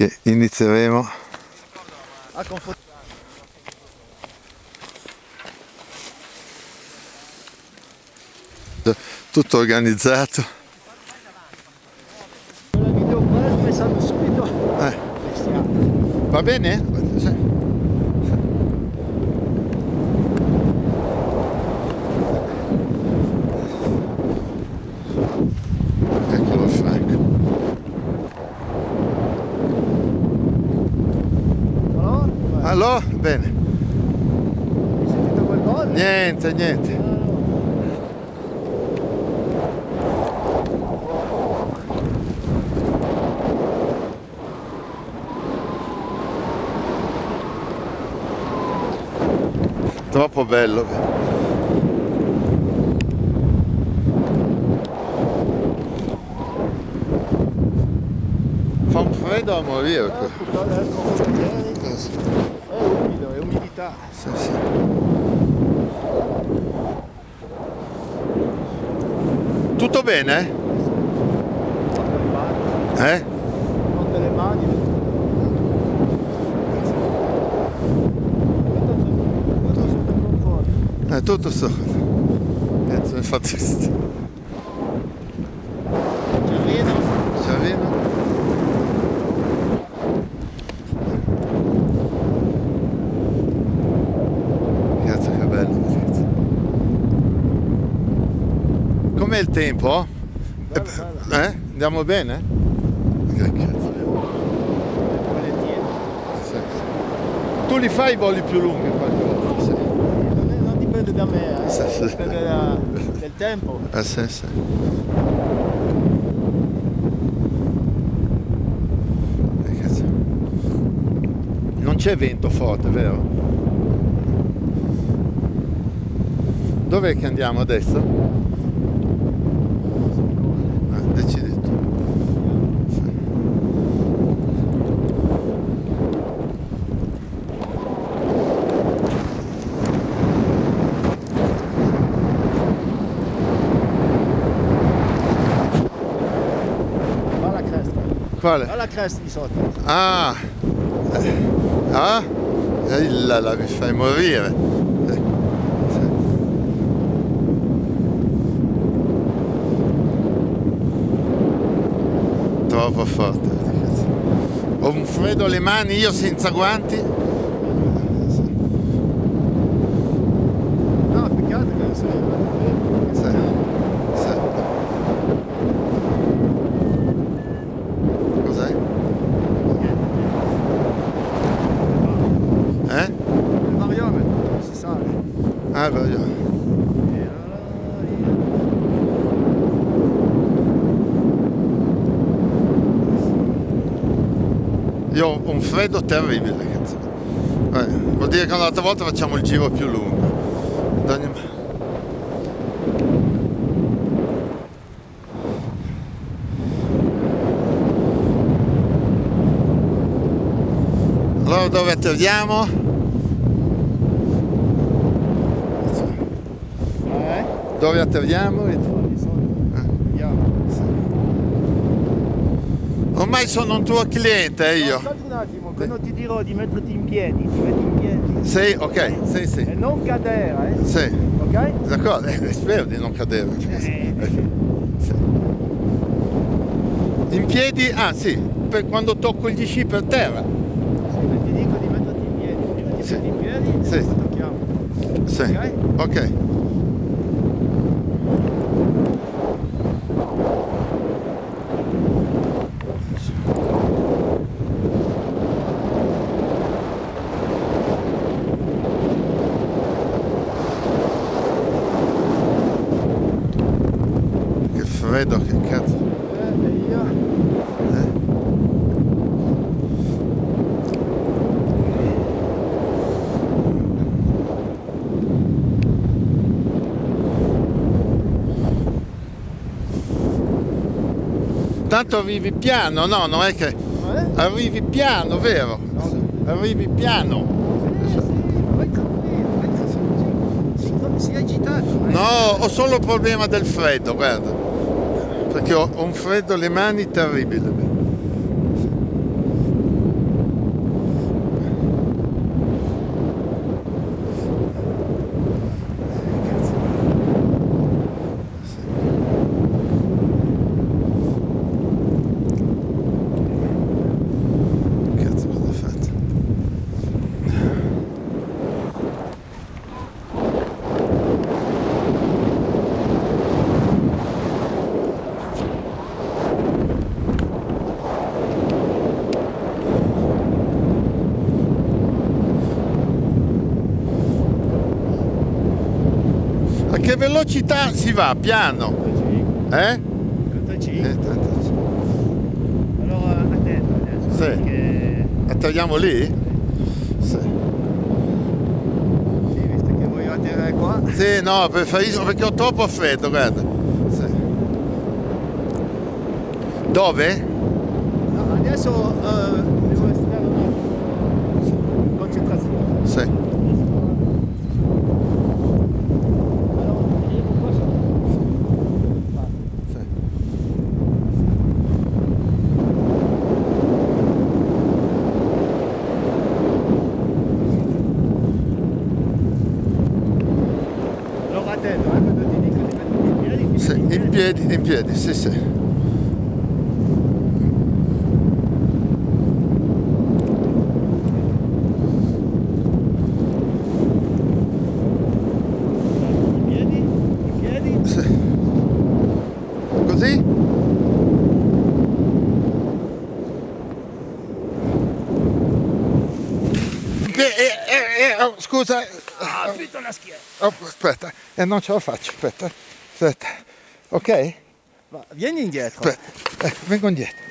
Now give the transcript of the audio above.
che inizieremo a confrontare. tutto organizzato. La video qua pensando subito. Va bene? Sì. Eccolo Franco. Allora? Bene. Hai sentito quel gol? Niente. Troppo bello. Fa un freddo a morire qua. È umido, è umidità. Sì. Tutto bene? Con delle mani. Tutto sotto. Cazzo mi fa triste. Giardino? Cazzo che bello. Com'è il tempo? Bello. Andiamo bene? Che cazzo. Sì. Tu li fai i voli più lunghi qualche volta? Sì. Non dipende da me, Sì. dipende del tempo. Sì. Cazzo. Non c'è vento forte, vero? Dov'è che andiamo adesso? Decidi tu. Va la cresta. Quale? Va la cresta di sotto. Ah! La mi fai morire. Troppo forte. Ho un freddo alle mani, io senza guanti. No, peccato che non sei. Sì. Cos'è? Il variometro, si sale. Ah, voglio. Io ho un freddo terribile, cazzo. Vuol dire che un'altra volta facciamo il giro più lungo. Allora dove atterriamo? Dove atterriamo? Ormai sono un tuo cliente io. Ascolta un attimo, quando ti dirò di metterti in piedi, ti metti in piedi. Sì, ok, sì. E non cadere, Sì. ok? D'accordo, spero di non cadere. Sì. In piedi? Ah sì, per quando tocco gli sci per terra. Sì, ti dico di metterti in piedi. Prima ti metti in piedi e Sì. poi tocchiamo. Sì. Ok. Che freddo, che cazzo. E io? Tanto arrivi piano, no? Non è che arrivi piano, vero? Arrivi piano. Vai tranquillo, si è agitato. No, ho solo il problema del freddo, guarda. Perché ho un freddo alle mani terribile. velocità si va? Piano. 35. 35. Allora attento adesso. Sì. Perché... Atterriamo lì? Sì. Sì, visto che voglio atterrare qua. Sì, no, preferisco perché ho troppo freddo, guarda. Sì. Dove? No, adesso devo restare un attimo. Concentrazione. Sì. Allora, io posso... Sì. Allora attento, quando ti dico di metterti in piedi, Sì, in piedi, sì, sì. in piedi. Sì. Così? Oh, scusa. Ah, finito la schiena. Oh, aspetta, non ce la faccio, aspetta. Ok? Va, vieni indietro. Aspetta, vengo indietro.